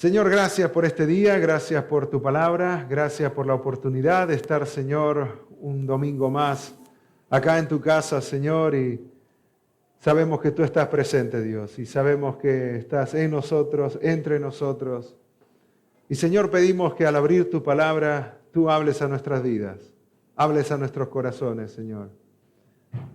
Señor, gracias por este día, gracias por tu palabra, gracias por la oportunidad de estar, Señor, un domingo más acá en tu casa, Señor, y sabemos que tú estás presente, Dios, y sabemos que estás en nosotros, entre nosotros. Y, Señor, pedimos que al abrir tu palabra, tú hables a nuestras vidas, hables a nuestros corazones, Señor.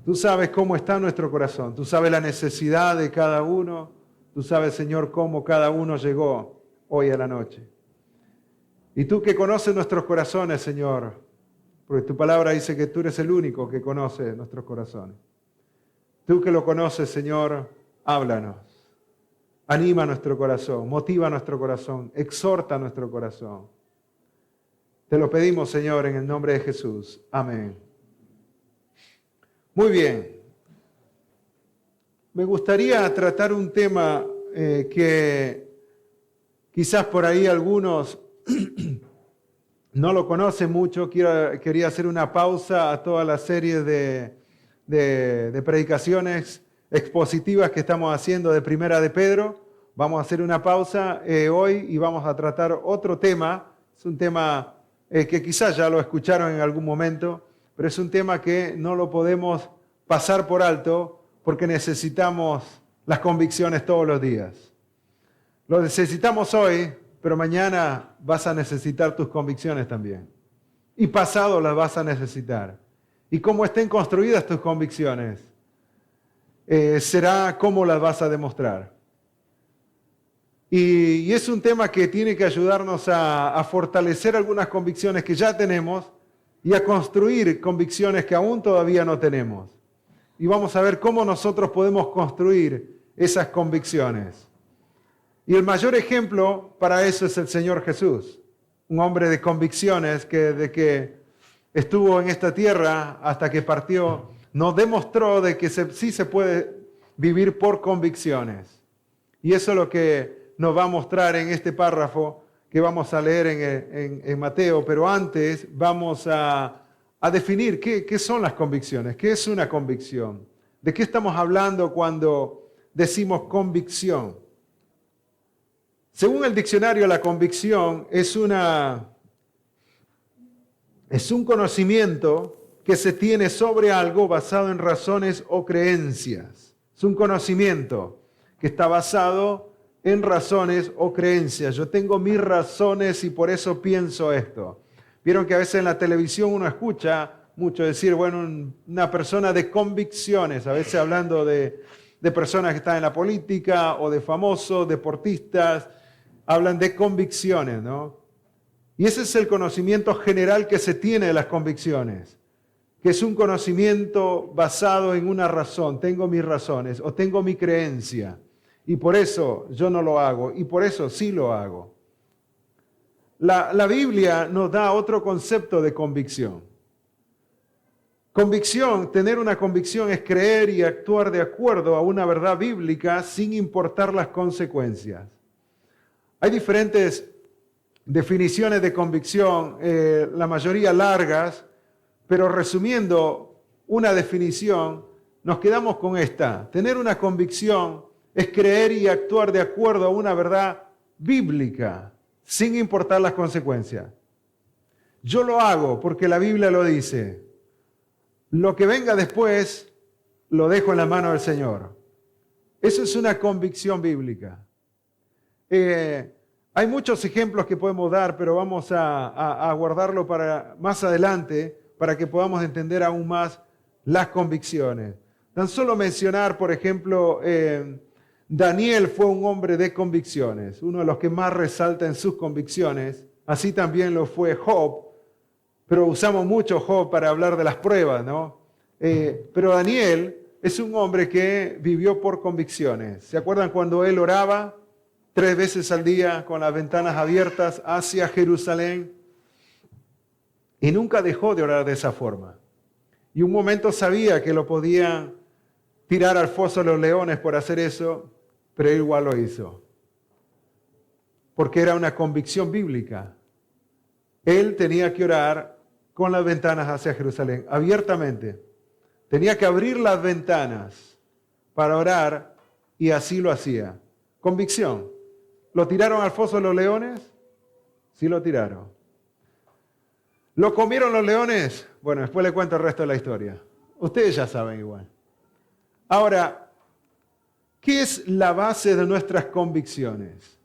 Tú sabes cómo está nuestro corazón, tú sabes la necesidad de cada uno, tú sabes, Señor, cómo cada uno llegó hoy a la noche. Y tú que conoces nuestros corazones, Señor, porque tu palabra dice que tú eres el único que conoce nuestros corazones. Tú que lo conoces, Señor, háblanos. Anima nuestro corazón, motiva nuestro corazón, exhorta nuestro corazón. Te lo pedimos, Señor, en el nombre de Jesús. Amén. Muy bien. Me gustaría tratar un tema que quizás por ahí algunos no lo conocen mucho. Quería hacer una pausa a toda la serie de predicaciones expositivas que estamos haciendo de Primera de Pedro. Vamos a hacer una pausa hoy y vamos a tratar otro tema. Es un tema que quizás ya lo escucharon en algún momento, pero es un tema que no lo podemos pasar por alto porque necesitamos las convicciones todos los días. Lo necesitamos hoy, pero mañana vas a necesitar tus convicciones también. Y pasado las vas a necesitar. Y cómo estén construidas tus convicciones, será cómo las vas a demostrar. Y es un tema que tiene que ayudarnos a fortalecer algunas convicciones que ya tenemos y a construir convicciones que aún todavía no tenemos. Y vamos a ver cómo nosotros podemos construir esas convicciones. Y el mayor ejemplo para eso es el Señor Jesús, un hombre de convicciones que desde que estuvo en esta tierra hasta que partió, nos demostró de que sí se puede vivir por convicciones. Y eso es lo que nos va a mostrar en este párrafo que vamos a leer en Mateo, pero antes vamos a definir qué son las convicciones, qué es una convicción, de qué estamos hablando cuando decimos convicción. Según el diccionario, la convicción es un conocimiento que se tiene sobre algo basado en razones o creencias. Es un conocimiento que está basado en razones o creencias. Yo tengo mis razones y por eso pienso esto. Vieron que a veces en la televisión uno escucha mucho decir, bueno, una persona de convicciones, a veces hablando de personas que están en la política o de famosos, deportistas, hablan de convicciones, ¿no? Y ese es el conocimiento general que se tiene de las convicciones, que es un conocimiento basado en una razón. Tengo mis razones o tengo mi creencia y por eso yo no lo hago y por eso sí lo hago. La Biblia nos da otro concepto de convicción. Convicción, tener una convicción es creer y actuar de acuerdo a una verdad bíblica sin importar las consecuencias. Hay diferentes definiciones de convicción, la mayoría largas, pero resumiendo una definición, nos quedamos con esta. Tener una convicción es creer y actuar de acuerdo a una verdad bíblica, sin importar las consecuencias. Yo lo hago porque la Biblia lo dice. Lo que venga después, lo dejo en la mano del Señor. Eso es una convicción bíblica. Hay muchos ejemplos que podemos dar, pero vamos a guardarlo para más adelante para que podamos entender aún más las convicciones. Tan solo mencionar, por ejemplo, Daniel fue un hombre de convicciones, uno de los que más resalta en sus convicciones. Así también lo fue Job, pero usamos mucho Job para hablar de las pruebas, ¿no? Pero Daniel es un hombre que vivió por convicciones. ¿Se acuerdan cuando él oraba 3 veces al día con las ventanas abiertas hacia Jerusalén? Y nunca dejó de orar de esa forma. Y un momento sabía que lo podían tirar al foso de los leones por hacer eso, pero él igual lo hizo. Porque era una convicción bíblica. Él tenía que orar con las ventanas hacia Jerusalén, abiertamente. Tenía que abrir las ventanas para orar y así lo hacía. Convicción. ¿Lo tiraron al foso de los leones? Sí lo tiraron. ¿Lo comieron los leones? Bueno, después le cuento el resto de la historia. Ustedes ya saben igual. Ahora, ¿qué es la base de nuestras convicciones?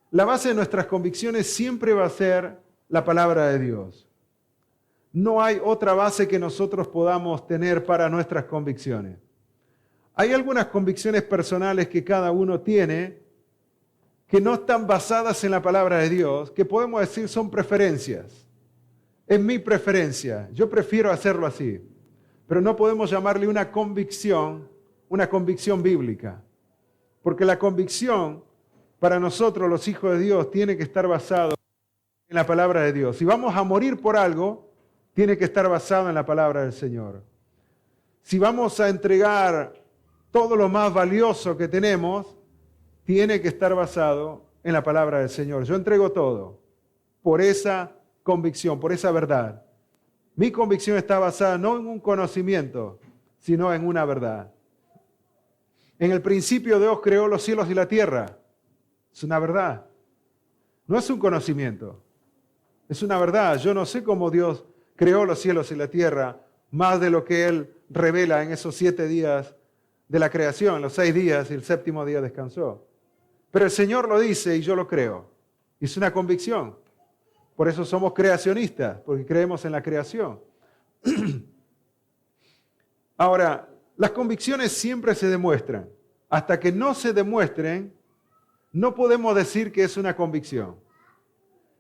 La base de nuestras convicciones siempre va a ser la palabra de Dios. No hay otra base que nosotros podamos tener para nuestras convicciones. Hay algunas convicciones personales que cada uno tiene que no están basadas en la palabra de Dios, que podemos decir son preferencias. Es mi preferencia, yo prefiero hacerlo así. Pero no podemos llamarle una convicción bíblica. Porque la convicción, para nosotros los hijos de Dios, tiene que estar basado en la palabra de Dios. Si vamos a morir por algo, tiene que estar basado en la palabra del Señor. Si vamos a entregar todo lo más valioso que tenemos, tiene que estar basado en la palabra del Señor. Yo entrego todo por esa convicción, por esa verdad. Mi convicción está basada no en un conocimiento, sino en una verdad. En el principio Dios creó los cielos y la tierra. Es una verdad. No es un conocimiento. Es una verdad. Yo no sé cómo Dios creó los cielos y la tierra, más de lo que Él revela en esos 7 días de la creación, los 6 días y el 7º día descansó. Pero el Señor lo dice y yo lo creo. Y es una convicción. Por eso somos creacionistas, porque creemos en la creación. Ahora, las convicciones siempre se demuestran. Hasta que no se demuestren, no podemos decir que es una convicción.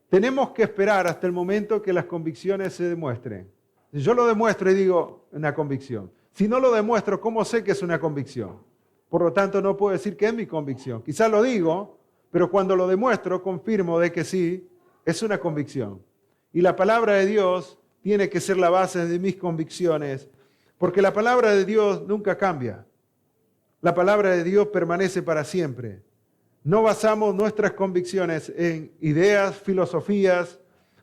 Tenemos que esperar hasta el momento que las convicciones se demuestren. Si yo lo demuestro y digo una convicción. Si no lo demuestro, ¿cómo sé que es una convicción? Por lo tanto, no puedo decir que es mi convicción. Quizás lo digo, pero cuando lo demuestro, confirmo de que sí, es una convicción. Y la palabra de Dios tiene que ser la base de mis convicciones, porque la palabra de Dios nunca cambia. La palabra de Dios permanece para siempre. No basamos nuestras convicciones en ideas, filosofías,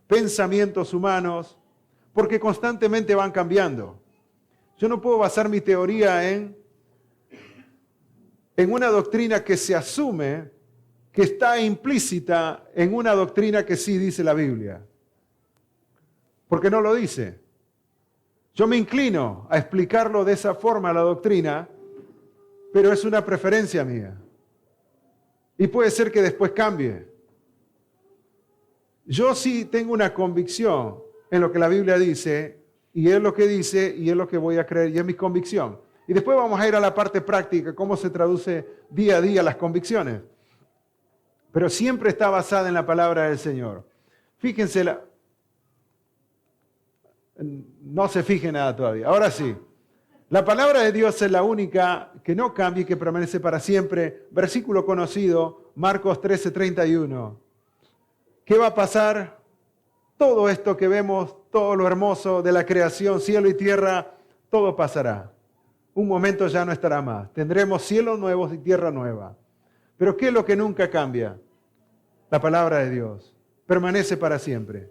pensamientos humanos, porque constantemente van cambiando. Yo no puedo basar mi teoría en una doctrina que se asume que está implícita en una doctrina que sí dice la Biblia. Porque no lo dice. Yo me inclino a explicarlo de esa forma, la doctrina, pero es una preferencia mía. Y puede ser que después cambie. Yo sí tengo una convicción en lo que la Biblia dice, y es lo que dice, y es lo que voy a creer, y es mi convicción. Y después vamos a ir a la parte práctica, cómo se traduce día a día las convicciones. Pero siempre está basada en la palabra del Señor. Fíjense, no se fije nada todavía. Ahora sí, la palabra de Dios es la única que no cambia y que permanece para siempre. Versículo conocido, Marcos 13:31. ¿Qué va a pasar? Todo esto que vemos, todo lo hermoso de la creación, cielo y tierra, todo pasará. Un momento ya no estará más. Tendremos cielos nuevos y tierra nueva. Pero ¿qué es lo que nunca cambia? La palabra de Dios. Permanece para siempre.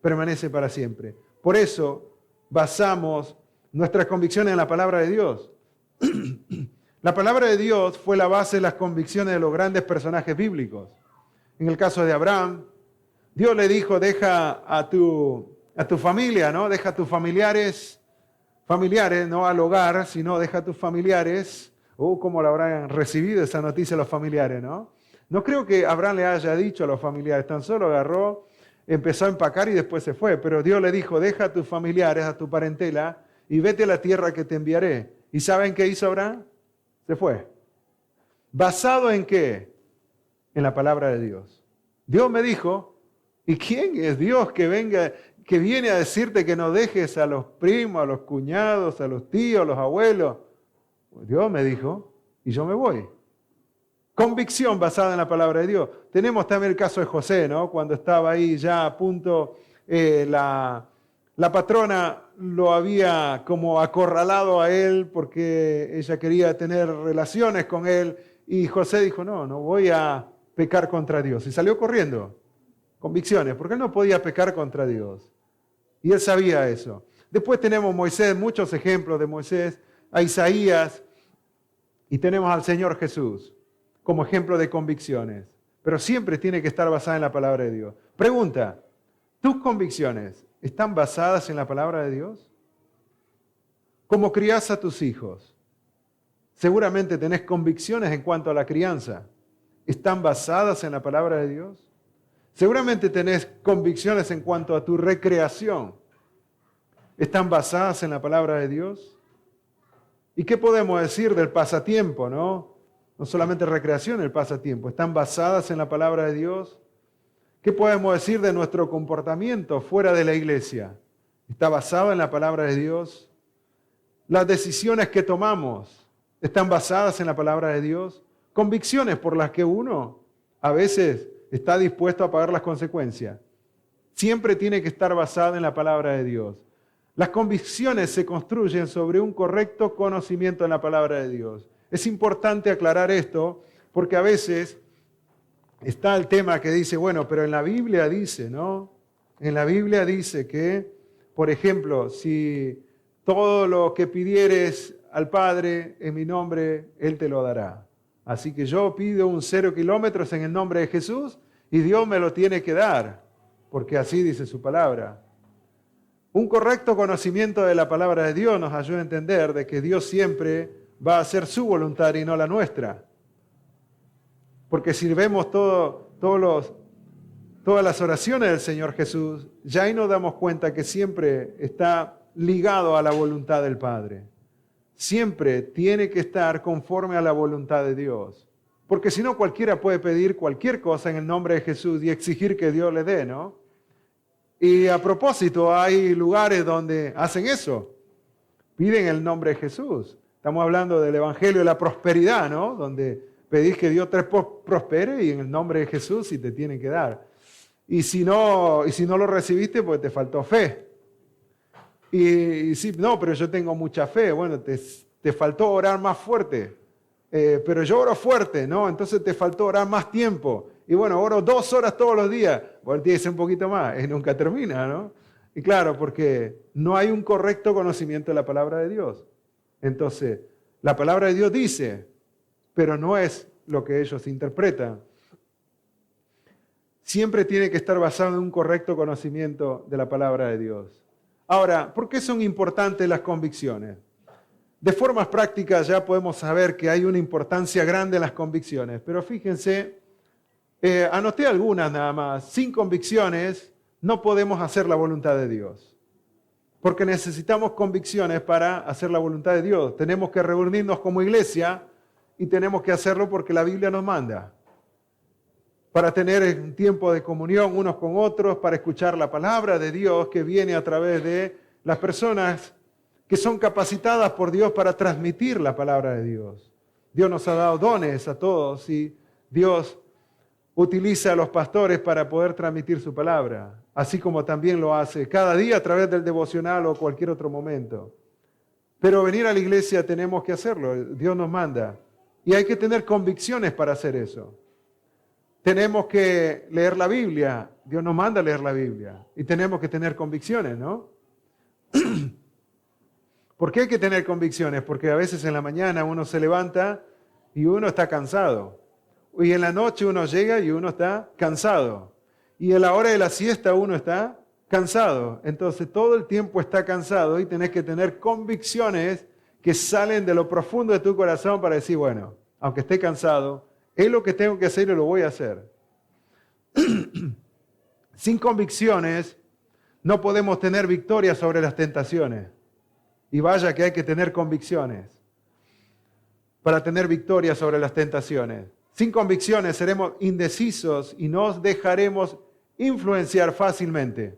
Permanece para siempre. Por eso basamos nuestras convicciones en la palabra de Dios. La palabra de Dios fue la base de las convicciones de los grandes personajes bíblicos. En el caso de Abraham, Dios le dijo, deja a tu familia, ¿no? Deja a tus familiares, no al hogar, sino deja a tus familiares. ¿Cómo lo habrán recibido esa noticia los familiares, no? No creo que Abraham le haya dicho a los familiares, tan solo agarró, empezó a empacar y después se fue. Pero Dios le dijo, deja a tus familiares, a tu parentela, y vete a la tierra que te enviaré. ¿Y saben qué hizo Abraham? Se fue. ¿Basado en qué? En la palabra de Dios. Dios me dijo, ¿y quién es Dios que viene a decirte que no dejes a los primos, a los cuñados, a los tíos, a los abuelos? Dios me dijo, y yo me voy. Convicción basada en la palabra de Dios. Tenemos también el caso de José, ¿no? Cuando estaba ahí ya a punto, la patrona lo había como acorralado a él porque ella quería tener relaciones con él. Y José dijo, no voy a pecar contra Dios. Y salió corriendo. Convicciones, porque él no podía pecar contra Dios. Y él sabía eso. Después tenemos Moisés, muchos ejemplos de Moisés, a Isaías, y tenemos al Señor Jesús. como ejemplo de convicciones, pero siempre tiene que estar basada en la palabra de Dios. Pregunta, ¿tus convicciones están basadas en la palabra de Dios? ¿Cómo crías a tus hijos? Seguramente tenés convicciones en cuanto a la crianza. ¿Están basadas en la palabra de Dios? Seguramente tenés convicciones en cuanto a tu recreación. ¿Están basadas en la palabra de Dios? ¿Y qué podemos decir del pasatiempo, no? No solamente recreación, el pasatiempo. ¿Están basadas en la palabra de Dios? ¿Qué podemos decir de nuestro comportamiento fuera de la iglesia? ¿Está basado en la palabra de Dios? ¿Las decisiones que tomamos están basadas en la palabra de Dios? Convicciones por las que uno a veces está dispuesto a pagar las consecuencias. Siempre tiene que estar basada en la palabra de Dios. Las convicciones se construyen sobre un correcto conocimiento de la palabra de Dios. Es importante aclarar esto porque a veces está el tema que dice, bueno, pero en la Biblia dice, ¿no? En la Biblia dice que, por ejemplo, si todo lo que pidieres al Padre en mi nombre, Él te lo dará. Así que yo pido un 0 kilómetros en el nombre de Jesús y Dios me lo tiene que dar, porque así dice su palabra. Un correcto conocimiento de la palabra de Dios nos ayuda a entender de que Dios siempre va a hacer su voluntad y no la nuestra. Porque si vemos todas las oraciones del Señor Jesús, ya ahí nos damos cuenta que siempre está ligado a la voluntad del Padre. Siempre tiene que estar conforme a la voluntad de Dios. Porque si no, cualquiera puede pedir cualquier cosa en el nombre de Jesús y exigir que Dios le dé, ¿no? Y a propósito, hay lugares donde hacen eso. Piden el nombre de Jesús. Estamos hablando del Evangelio de la prosperidad, ¿no? Donde pedís que Dios te prospere y en el nombre de Jesús y te tienen que dar. Y si no lo recibiste, pues te faltó fe. Y sí, no, pero yo tengo mucha fe. Bueno, te faltó orar más fuerte. Pero yo oro fuerte, ¿no? Entonces te faltó orar más tiempo. Y bueno, oro 2 horas todos los días. Bueno, tienes un poquito más. Y nunca termina, ¿no? Y claro, porque no hay un correcto conocimiento de la palabra de Dios. Entonces, la palabra de Dios dice, pero no es lo que ellos interpretan. Siempre tiene que estar basado en un correcto conocimiento de la palabra de Dios. Ahora, ¿por qué son importantes las convicciones? De formas prácticas ya podemos saber que hay una importancia grande en las convicciones, pero fíjense, anoté algunas nada más. Sin convicciones no podemos hacer la voluntad de Dios, porque necesitamos convicciones para hacer la voluntad de Dios. Tenemos que reunirnos como iglesia y tenemos que hacerlo porque la Biblia nos manda. Para tener un tiempo de comunión unos con otros, para escuchar la palabra de Dios que viene a través de las personas que son capacitadas por Dios para transmitir la palabra de Dios. Dios nos ha dado dones a todos y Dios utiliza a los pastores para poder transmitir su palabra, así como también lo hace cada día a través del devocional o cualquier otro momento. Pero venir a la iglesia tenemos que hacerlo, Dios nos manda. Y hay que tener convicciones para hacer eso. Tenemos que leer la Biblia, Dios nos manda a leer la Biblia. Y tenemos que tener convicciones, ¿no? ¿Por qué hay que tener convicciones? Porque a veces en la mañana uno se levanta y uno está cansado. Y en la noche uno llega y uno está cansado. Y en la hora de la siesta uno está cansado. Entonces todo el tiempo está cansado y tenés que tener convicciones que salen de lo profundo de tu corazón para decir, bueno, aunque esté cansado, es lo que tengo que hacer y lo voy a hacer. Sin convicciones no podemos tener victoria sobre las tentaciones. Y vaya que hay que tener convicciones para tener victoria sobre las tentaciones. Sin convicciones seremos indecisos y nos dejaremos influenciar fácilmente.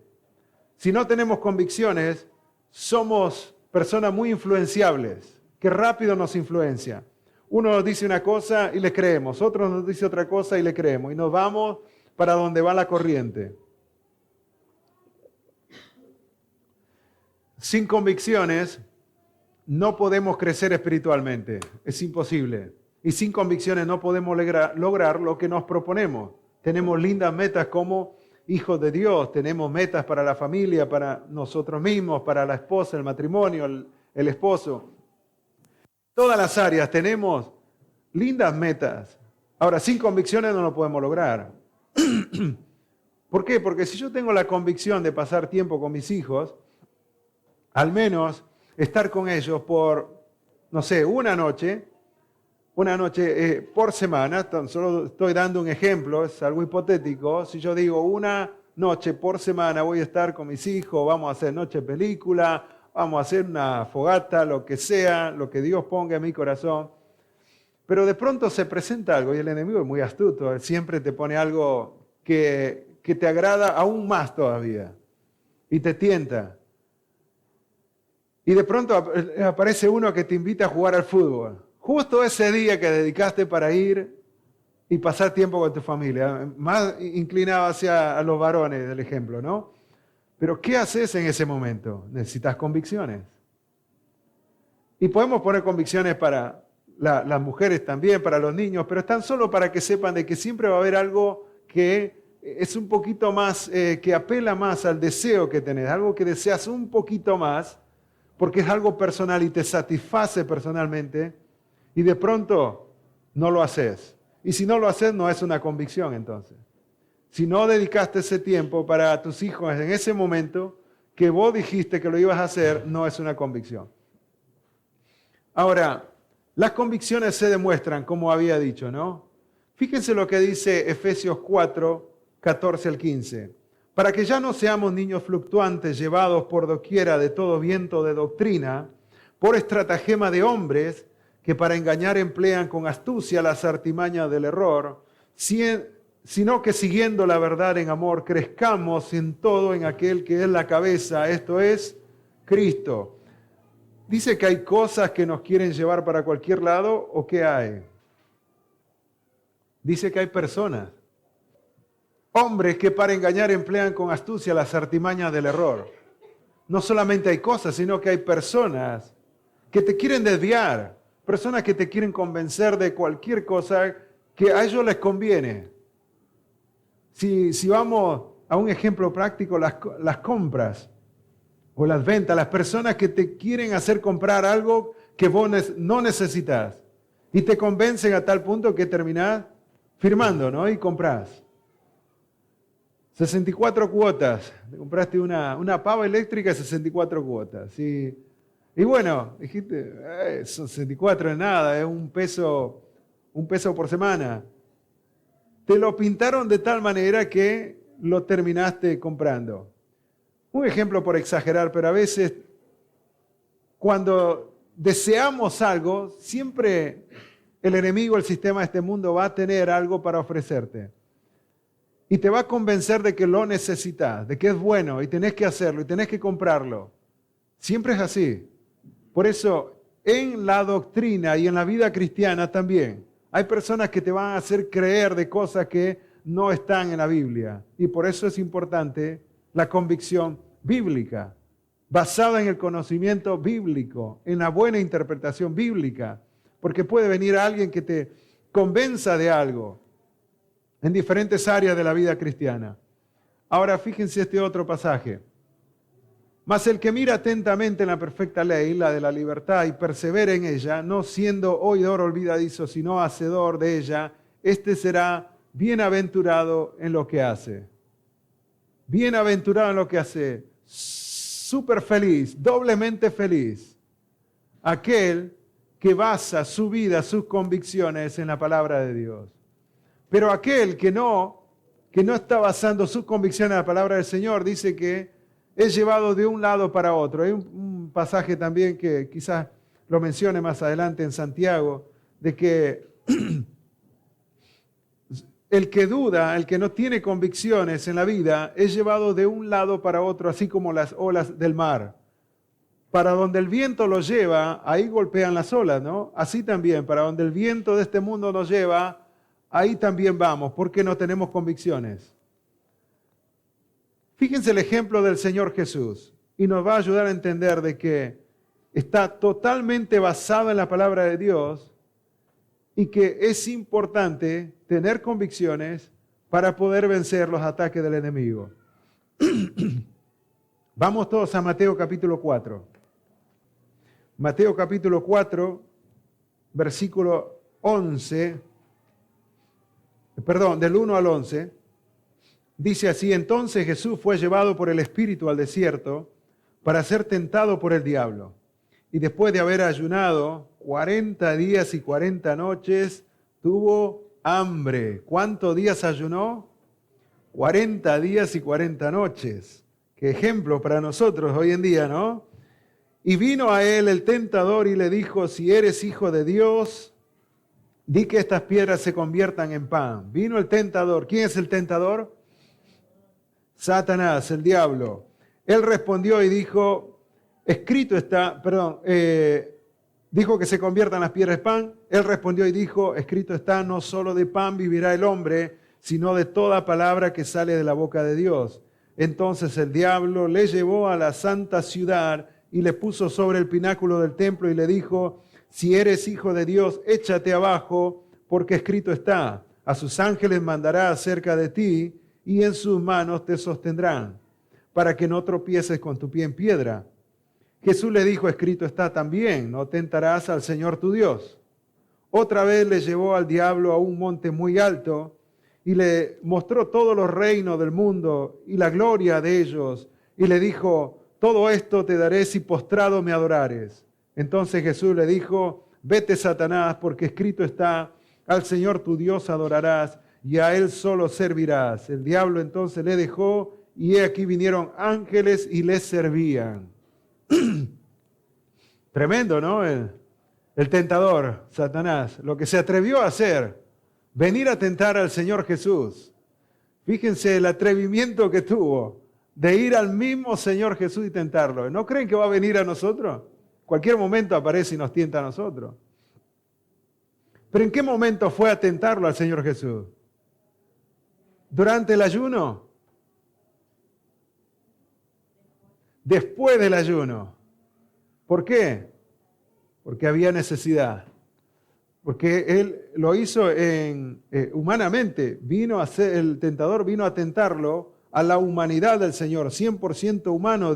Si no tenemos convicciones, somos personas muy influenciables, que rápido nos influencia. Uno nos dice una cosa y le creemos, otro nos dice otra cosa y le creemos. Y nos vamos para donde va la corriente. Sin convicciones no podemos crecer espiritualmente, es imposible. Y sin convicciones no podemos lograr lo que nos proponemos. Tenemos lindas metas como hijos de Dios, tenemos metas para la familia, para nosotros mismos, para la esposa, el matrimonio, el esposo. Todas las áreas tenemos lindas metas. Ahora, sin convicciones no lo podemos lograr. ¿Por qué? Porque si yo tengo la convicción de pasar tiempo con mis hijos, al menos estar con ellos por, no sé, una noche por semana, solo estoy dando un ejemplo, es algo hipotético. Si yo digo una noche por semana voy a estar con mis hijos, vamos a hacer noche película, vamos a hacer una fogata, lo que sea, lo que Dios ponga en mi corazón. Pero de pronto se presenta algo y el enemigo es muy astuto, él siempre te pone algo que te agrada aún más todavía y te tienta. Y de pronto aparece uno que te invita a jugar al fútbol. Justo ese día que dedicaste para ir y pasar tiempo con tu familia. Más inclinado hacia a los varones del ejemplo, ¿no? Pero ¿qué haces en ese momento? Necesitas convicciones. Y podemos poner convicciones para las mujeres también, para los niños, pero están solo para que sepan de que siempre va a haber algo que es un poquito más, que apela más al deseo que tenés, algo que deseas un poquito más, porque es algo personal y te satisface personalmente, y de pronto no lo haces. Y si no lo haces, no es una convicción entonces. Si no dedicaste ese tiempo para tus hijos en ese momento que vos dijiste que lo ibas a hacer, no es una convicción. Ahora, las convicciones se demuestran, como había dicho, ¿no? Fíjense lo que dice Efesios 4, 14 al 15. Para que ya no seamos niños fluctuantes, llevados por doquiera de todo viento de doctrina, por estratagema de hombres que para engañar emplean con astucia las artimañas del error, sino que siguiendo la verdad en amor, crezcamos en todo en aquel que es la cabeza, esto es Cristo. ¿Dice que hay cosas que nos quieren llevar para cualquier lado o qué hay? Dice que hay personas, hombres que para engañar emplean con astucia las artimañas del error. No solamente hay cosas, sino que hay personas que te quieren desviar, personas que te quieren convencer de cualquier cosa que a ellos les conviene. Si vamos a un ejemplo práctico, las compras o las ventas, las personas que te quieren hacer comprar algo que vos no necesitas y te convencen a tal punto que terminás firmando, ¿no? Y comprás. 64 cuotas. Te compraste una pava eléctrica, 64 cuotas. Y bueno, dijiste, son 64 es nada, es un peso por semana. Te lo pintaron de tal manera que lo terminaste comprando. Un ejemplo por exagerar, pero a veces cuando deseamos algo, siempre el enemigo, el sistema de este mundo va a tener algo para ofrecerte. Y te va a convencer de que lo necesitas, de que es bueno y tenés que hacerlo y tenés que comprarlo. Siempre es así. Por eso, en la doctrina y en la vida cristiana también, hay personas que te van a hacer creer de cosas que no están en la Biblia. Y por eso es importante la convicción bíblica, basada en el conocimiento bíblico, en la buena interpretación bíblica. Porque puede venir alguien que te convenza de algo en diferentes áreas de la vida cristiana. Ahora fíjense este otro pasaje. Mas el que mira atentamente en la perfecta ley, la de la libertad, y persevera en ella, no siendo oidor olvidadizo, sino hacedor de ella, este será bienaventurado en lo que hace. Bienaventurado en lo que hace. Súper feliz, doblemente feliz. Aquel que basa su vida, sus convicciones en la palabra de Dios. Pero aquel que no está basando sus convicciones en la palabra del Señor, dice que es llevado de un lado para otro. Hay un pasaje también que quizás lo mencione más adelante en Santiago, de que el que duda, el que no tiene convicciones en la vida, es llevado de un lado para otro, así como las olas del mar. Para donde el viento los lleva, ahí golpean las olas, ¿no? Así también, para donde el viento de este mundo nos lleva, ahí también vamos, porque no tenemos convicciones. Fíjense el ejemplo del Señor Jesús y nos va a ayudar a entender de que está totalmente basado en la palabra de Dios y que es importante tener convicciones para poder vencer los ataques del enemigo. Vamos todos a Mateo capítulo 4. Mateo capítulo 4, versículo 11 del 1 al 11, dice así: entonces Jesús fue llevado por el Espíritu al desierto para ser tentado por el diablo. Y después de haber ayunado 40 días y 40 noches, tuvo hambre. ¿Cuántos días ayunó? 40 días y 40 noches. Qué ejemplo para nosotros hoy en día, ¿no? Y vino a él el tentador y le dijo: si eres hijo de Dios, di que estas piedras se conviertan en pan. Vino el tentador. ¿Quién es el tentador? Satanás, el diablo. Él respondió y dijo, escrito está, dijo que se conviertan las piedras en pan. Él respondió y dijo, escrito está, no solo de pan vivirá el hombre, sino de toda palabra que sale de la boca de Dios. Entonces el diablo le llevó a la santa ciudad y le puso sobre el pináculo del templo y le dijo, si eres hijo de Dios, échate abajo, porque escrito está, a sus ángeles mandará acerca de ti y en sus manos te sostendrán, para que no tropieces con tu pie en piedra. Jesús le dijo, escrito está también, no tentarás al Señor tu Dios. Otra vez le llevó al diablo a un monte muy alto y le mostró todos los reinos del mundo y la gloria de ellos, y le dijo, todo esto te daré si postrado me adorares. Entonces Jesús le dijo, vete Satanás, porque escrito está, al Señor tu Dios adorarás y a Él solo servirás. El diablo entonces le dejó y he aquí vinieron ángeles y le servían. Tremendo, ¿no? El tentador, Satanás, lo que se atrevió a hacer, venir a tentar al Señor Jesús. Fíjense el atrevimiento que tuvo de ir al mismo Señor Jesús y tentarlo. ¿No creen que va a venir a nosotros? Cualquier momento aparece y nos tienta a nosotros. ¿Pero en qué momento fue a tentarlo al Señor Jesús? ¿Durante el ayuno? Después del ayuno. ¿Por qué? Porque había necesidad. Porque él lo hizo humanamente. El tentador vino a tentarlo a la humanidad del Señor. 100% humano,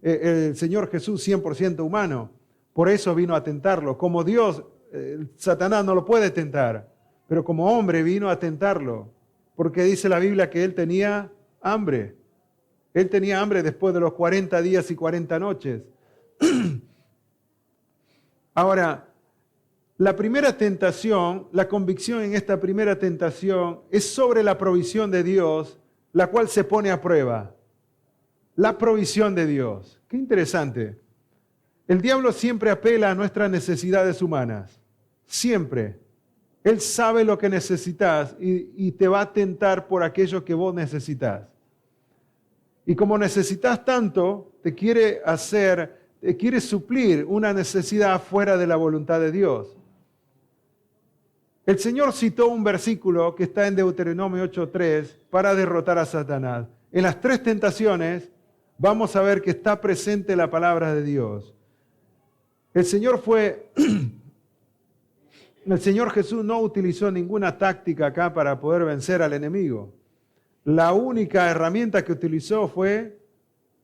el Señor Jesús 100% humano. Por eso vino a tentarlo. Como Dios, Satanás no lo puede tentar. Pero como hombre vino a tentarlo. Porque dice la Biblia que él tenía hambre. Él tenía hambre después de los 40 días y 40 noches. Ahora, la primera tentación, la convicción en esta primera tentación es sobre la provisión de Dios, la cual se pone a prueba. La provisión de Dios. Qué interesante. El diablo siempre apela a nuestras necesidades humanas. Siempre. Él sabe lo que necesitas y te va a tentar por aquello que vos necesitas. Y como necesitas tanto, te quiere suplir una necesidad fuera de la voluntad de Dios. El Señor citó un versículo que está en Deuteronomio 8:3 para derrotar a Satanás. En las tres tentaciones vamos a ver que está presente la palabra de Dios. El Señor Jesús no utilizó ninguna táctica acá para poder vencer al enemigo. La única herramienta que utilizó fue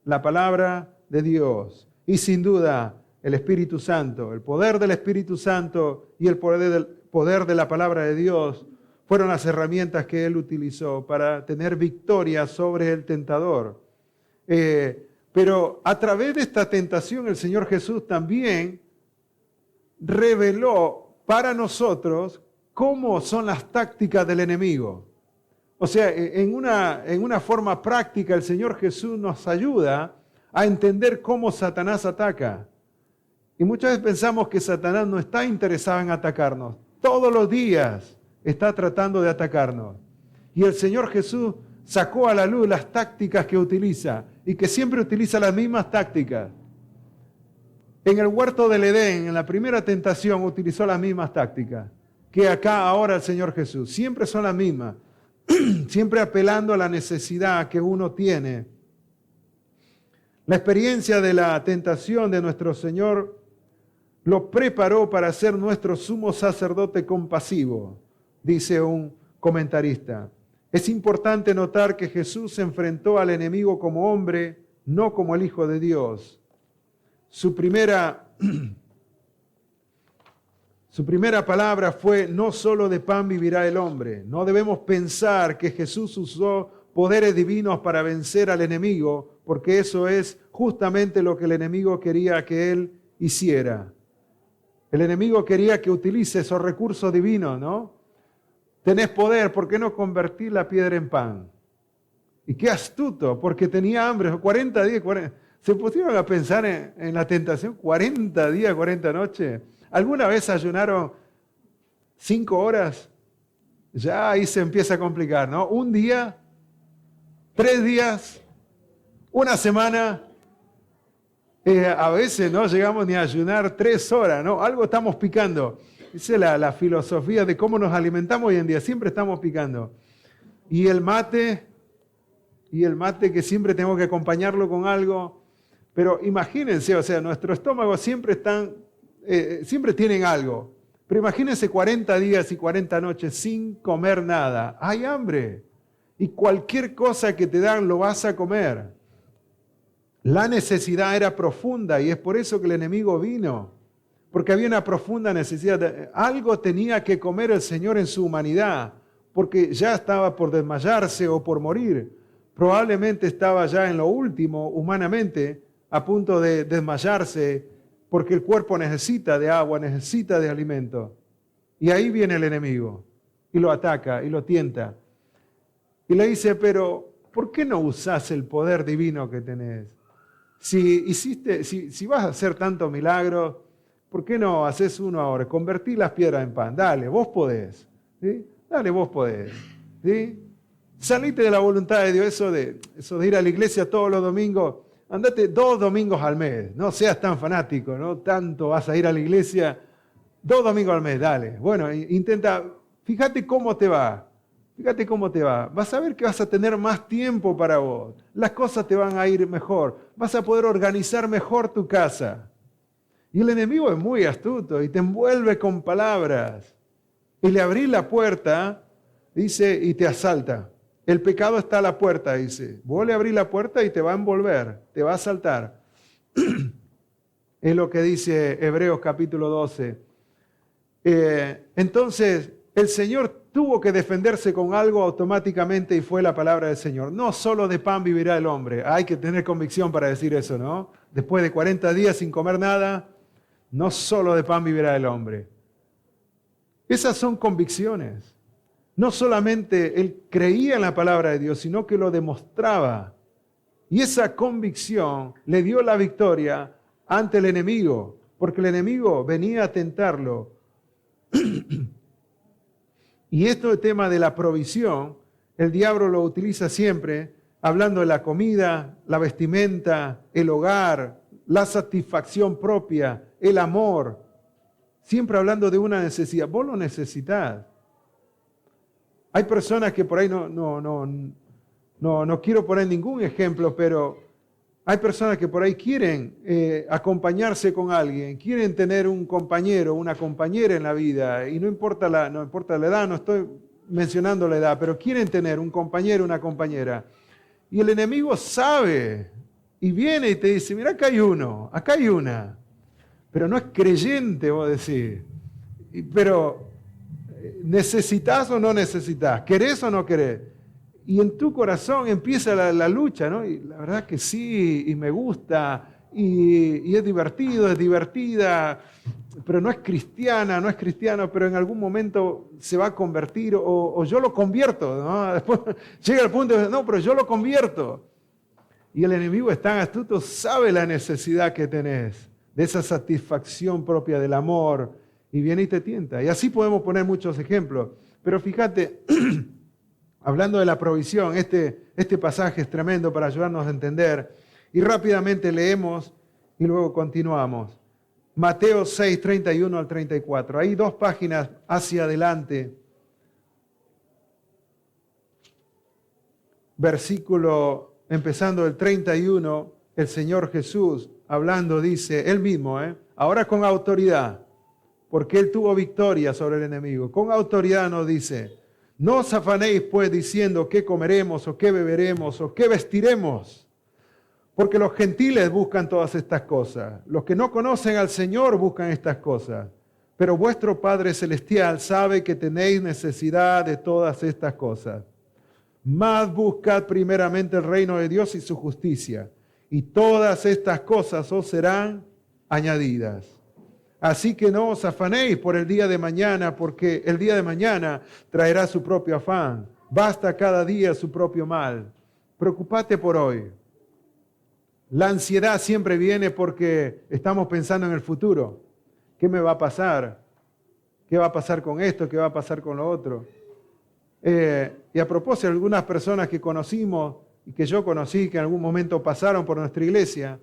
la palabra de Dios. Y sin duda, el Espíritu Santo, el poder del Espíritu Santo y el poder de la palabra de Dios fueron las herramientas que Él utilizó para tener victoria sobre el tentador. Pero a través de esta tentación, el Señor Jesús también reveló para nosotros cómo son las tácticas del enemigo. O sea, en una forma práctica, el Señor Jesús nos ayuda a entender cómo Satanás ataca. Y muchas veces pensamos que Satanás no está interesado en atacarnos. Todos los días está tratando de atacarnos. Y el Señor Jesús sacó a la luz las tácticas que utiliza y que siempre utiliza las mismas tácticas. En el huerto del Edén, en la primera tentación, utilizó las mismas tácticas que acá ahora el Señor Jesús. Siempre son las mismas. Siempre apelando a la necesidad que uno tiene. La experiencia de la tentación de nuestro Señor lo preparó para ser nuestro sumo sacerdote compasivo, dice un comentarista. Es importante notar que Jesús se enfrentó al enemigo como hombre, no como el Hijo de Dios. Su primera Su primera palabra fue: no solo de pan vivirá el hombre. No debemos pensar que Jesús usó poderes divinos para vencer al enemigo, porque eso es justamente lo que el enemigo quería que él hiciera. El enemigo quería que utilice esos recursos divinos, ¿no? Tenés poder, ¿por qué no convertir la piedra en pan? Y qué astuto, porque tenía hambre, 40 días, 40. ¿Se pusieron a pensar en la tentación? 40 días, 40 noches. ¿Alguna vez ayunaron 5 horas? Ya ahí se empieza a complicar, ¿no? Un día, 3 días, una semana. A veces no llegamos ni a ayunar 3 horas, ¿no? Algo estamos picando. Esa es la filosofía de cómo nos alimentamos hoy en día. Siempre estamos picando. Y el mate que siempre tenemos que acompañarlo con algo. Pero imagínense, o sea, nuestro estómago siempre tienen algo. Pero imagínense 40 días y 40 noches sin comer nada. Hay hambre. Y cualquier cosa que te dan lo vas a comer. La necesidad era profunda y es por eso que el enemigo vino. Porque había una profunda necesidad. Algo tenía que comer el Señor en su humanidad. Porque ya estaba por desmayarse o por morir. Probablemente estaba ya en lo último, humanamente, a punto de desmayarse, porque el cuerpo necesita de agua, necesita de alimento. Y ahí viene el enemigo, y lo ataca, y lo tienta. Y le dice: pero, ¿por qué no usás el poder divino que tenés? Si vas a hacer tantos milagros, ¿por qué no haces uno ahora? Convertí las piedras en pan. Dale, vos podés. ¿Sí? Dale, vos podés. ¿Sí? Salite de la voluntad de Dios, eso de ir a la iglesia todos los domingos. Andate 2 domingos al mes, no seas tan fanático, no tanto vas a ir a la iglesia 2 domingos al mes, dale. Bueno, intenta, fíjate cómo te va, vas a ver que vas a tener más tiempo para vos, las cosas te van a ir mejor, vas a poder organizar mejor tu casa. Y el enemigo es muy astuto y te envuelve con palabras. Y le abrís la puerta, dice, y te asalta. El pecado está a la puerta, dice. Vos le abrís la puerta y te va a envolver, te va a asaltar. Es lo que dice Hebreos capítulo 12. Entonces, el Señor tuvo que defenderse con algo automáticamente y fue la palabra del Señor. No solo de pan vivirá el hombre. Hay que tener convicción para decir eso, ¿no? Después de 40 días sin comer nada, no solo de pan vivirá el hombre. Esas son convicciones. No solamente él creía en la palabra de Dios, sino que lo demostraba. Y esa convicción le dio la victoria ante el enemigo, porque el enemigo venía a tentarlo. Y este tema de la provisión, el diablo lo utiliza siempre, hablando de la comida, la vestimenta, el hogar, la satisfacción propia, el amor. Siempre hablando de una necesidad. Vos lo necesitás. Hay personas que por ahí no quiero poner ningún ejemplo, pero hay personas que por ahí quieren acompañarse con alguien, quieren tener un compañero, una compañera en la vida, y no importa la edad, no estoy mencionando la edad, pero quieren tener un compañero, una compañera. Y el enemigo sabe, y viene y te dice: mira, acá hay uno, acá hay una, pero no es creyente, vos decís, pero ¿necesitas o no necesitas? ¿Querés o no querés? Y en tu corazón empieza la lucha, ¿no? Y la verdad que sí, y me gusta, y es divertido, es divertida, pero no es cristiana, no es cristiano, pero en algún momento se va a convertir, o yo lo convierto, ¿no? Después llega el punto de decir: no, pero yo lo convierto. Y el enemigo es tan astuto, sabe la necesidad que tenés, de esa satisfacción propia del amor, y viene y te tienta. Y así podemos poner muchos ejemplos. Pero fíjate, hablando de la provisión, este pasaje es tremendo para ayudarnos a entender. Y rápidamente leemos y luego continuamos. Mateo 6, 31 al 34. Ahí 2 páginas hacia adelante. Versículo, empezando el 31, el Señor Jesús hablando dice, él mismo, ahora con autoridad, porque él tuvo victoria sobre el enemigo. Con autoridad nos dice: no os afanéis pues diciendo qué comeremos o qué beberemos o qué vestiremos, porque los gentiles buscan todas estas cosas. Los que no conocen al Señor buscan estas cosas. pero vuestro Padre Celestial sabe que tenéis necesidad de todas estas cosas. Mas buscad primeramente el reino de Dios y su justicia, y todas estas cosas os serán añadidas. Así que no os afanéis por el día de mañana, porque el día de mañana traerá su propio afán. Basta cada día su propio mal. Preocupate por hoy. La ansiedad siempre viene porque estamos pensando en el futuro. ¿Qué me va a pasar? ¿Qué va a pasar con esto? ¿Qué va a pasar con lo otro? Y a propósito, algunas personas que conocimos y que yo conocí, que en algún momento pasaron por nuestra iglesia,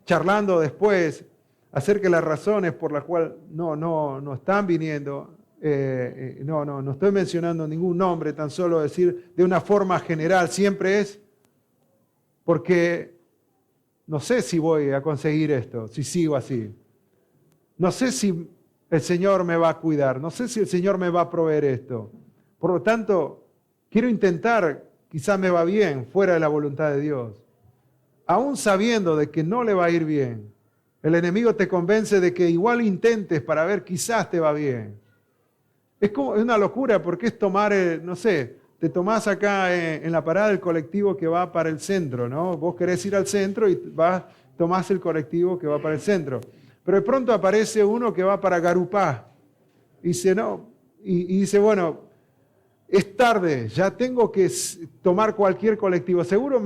charlando después acerca de las razones por las cuales no están viniendo. No estoy mencionando ningún nombre, tan solo decir de una forma general, siempre es porque no sé si voy a conseguir esto, si sigo así. No sé si el Señor me va a cuidar, no sé si el Señor me va a proveer esto. Por lo tanto, quiero intentar, quizás me va bien, fuera de la voluntad de Dios. Aún sabiendo de que no le va a ir bien, el enemigo te convence de que igual intentes para ver, quizás te va bien. Es una locura porque es tomar, no sé, te tomás acá en la parada del colectivo que va para el centro, ¿no? Vos querés ir al centro y tomás el colectivo que va para el centro. Pero de pronto aparece uno que va para Garupá. Y dice, dice, bueno, es tarde, ya tengo que tomar cualquier colectivo. Seguro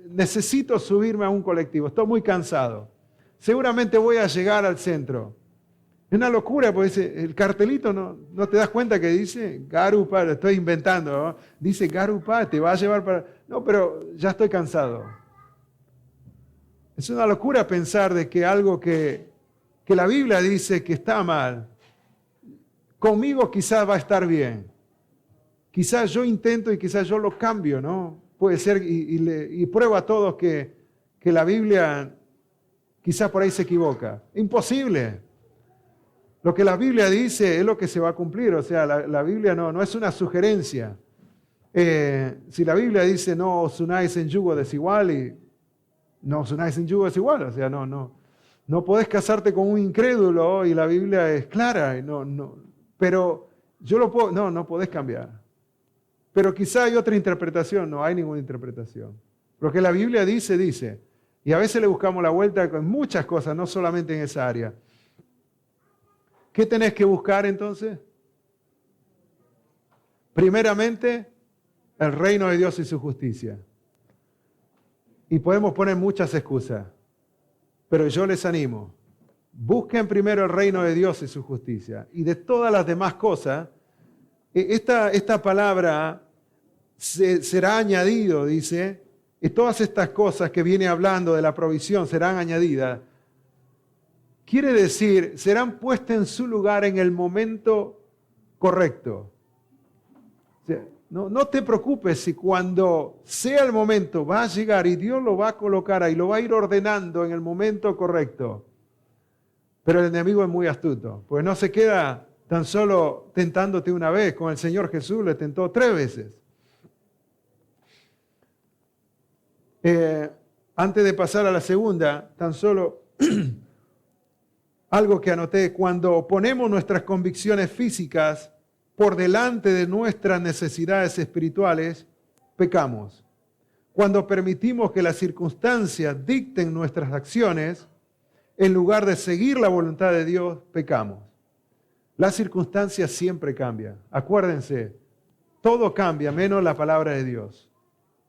necesito subirme a un colectivo, estoy muy cansado. Seguramente voy a llegar al centro. Es una locura, porque dice, el cartelito no te das cuenta que dice Garupá, lo estoy inventando, ¿no? Dice Garupá, te va a llevar para... No, pero ya estoy cansado. Es una locura pensar de que algo que la Biblia dice que está mal, conmigo quizás va a estar bien. Quizás yo intento y quizás yo lo cambio, ¿no? Puede ser, y pruebo a todos que la Biblia quizás por ahí se equivoca. Imposible. Lo que la Biblia dice es lo que se va a cumplir. O sea, la Biblia no es una sugerencia. Si la Biblia dice no os unáis en yugo desigual, y no os unáis en yugo desigual, o sea, no podés casarte con un incrédulo y la Biblia es clara. Pero yo lo puedo, no podés cambiar. Pero quizá hay otra interpretación, no hay ninguna interpretación. Lo que la Biblia dice. Y a veces le buscamos la vuelta con muchas cosas, no solamente en esa área. ¿Qué tenés que buscar entonces? Primeramente, el reino de Dios y su justicia. Y podemos poner muchas excusas, pero yo les animo. Busquen primero el reino de Dios y su justicia. Y de todas las demás cosas, esta palabra será añadido, dice, y todas estas cosas que viene hablando de la provisión serán añadidas. Quiere decir, serán puestas en su lugar en el momento correcto. O sea, no te preocupes si cuando sea el momento va a llegar y Dios lo va a colocar ahí, lo va a ir ordenando en el momento correcto. Pero el enemigo es muy astuto, pues no se queda tan solo tentándote una vez. Con el Señor Jesús le tentó 3 veces. Antes de pasar a la segunda, tan solo algo que anoté: cuando ponemos nuestras convicciones físicas por delante de nuestras necesidades espirituales, pecamos. Cuando permitimos que las circunstancias dicten nuestras acciones, en lugar de seguir la voluntad de Dios, pecamos. Las circunstancias siempre cambian. Acuérdense, todo cambia menos la palabra de Dios.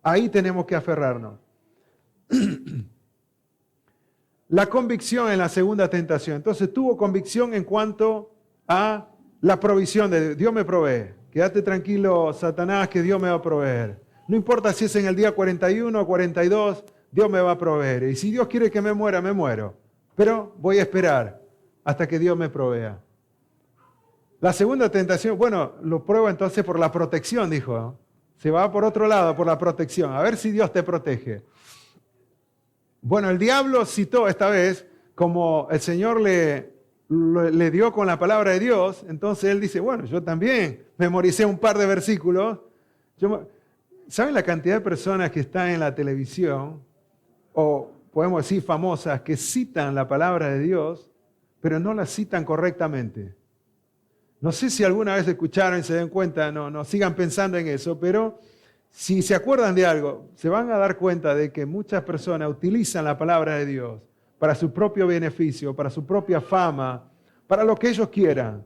Ahí tenemos que aferrarnos. La convicción en la segunda tentación. Entonces tuvo convicción en cuanto a la provisión de Dios. Dios me provee. Quédate tranquilo, Satanás, que Dios me va a proveer. No importa si es en el día 41 o 42, Dios me va a proveer. Y si Dios quiere que me muera, me muero. Pero voy a esperar hasta que Dios me provea. La segunda tentación, bueno, lo pruebo entonces por la protección, dijo. Se va por otro lado, por la protección. A ver si Dios te protege. Bueno, el diablo citó esta vez, como el Señor le dio con la palabra de Dios, entonces él dice, bueno, yo también memoricé un par de versículos. ¿Saben la cantidad de personas que están en la televisión, o podemos decir famosas, que citan la palabra de Dios pero no la citan correctamente. No sé si alguna vez escucharon y se den cuenta, no sigan pensando en eso, pero si se acuerdan de algo, se van a dar cuenta de que muchas personas utilizan la palabra de Dios para su propio beneficio, para su propia fama, para lo que ellos quieran,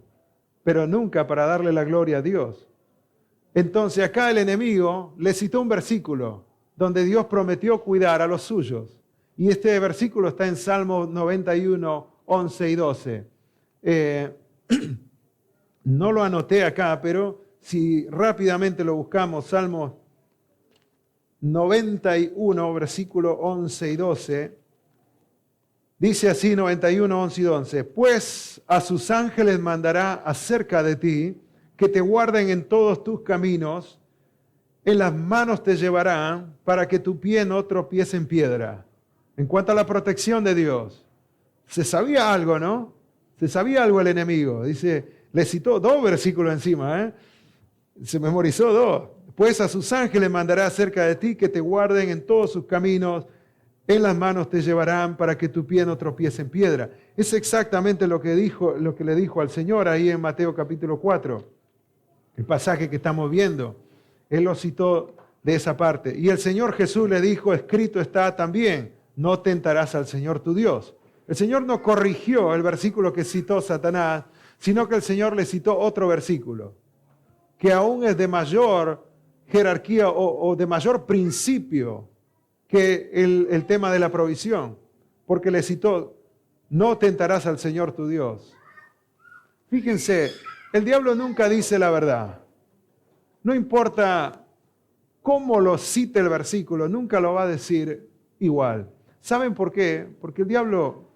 pero nunca para darle la gloria a Dios. Entonces acá el enemigo le citó un versículo donde Dios prometió cuidar a los suyos. Y este versículo está en Salmo 91, 11 y 12. No lo anoté acá, pero si rápidamente lo buscamos, Salmo 91, versículo 11 y 12, dice así 91, 11 y 12, pues a sus ángeles mandará acerca de ti, que te guarden en todos tus caminos, en las manos te llevarán para que tu pie no tropiece en piedra. En cuanto a la protección de Dios, se sabía algo, ¿no? Se sabía algo el enemigo. Dice, le citó 2 versículos encima, se memorizó 2. Pues a sus ángeles mandará acerca de ti que te guarden en todos sus caminos, en las manos te llevarán para que tu pie no tropiece en piedra. Es exactamente lo que le dijo al Señor ahí en Mateo capítulo 4, el pasaje que estamos viendo. Él lo citó de esa parte. Y el Señor Jesús le dijo, escrito está también, no tentarás al Señor tu Dios. El Señor no corrigió el versículo que citó Satanás, sino que el Señor le citó otro versículo, que aún es de mayor jerarquía o de mayor principio que el tema de la provisión, porque le citó, no tentarás al Señor tu Dios. Fíjense, el diablo nunca dice la verdad. No importa cómo lo cite el versículo, nunca lo va a decir igual. ¿Saben por qué? Porque el diablo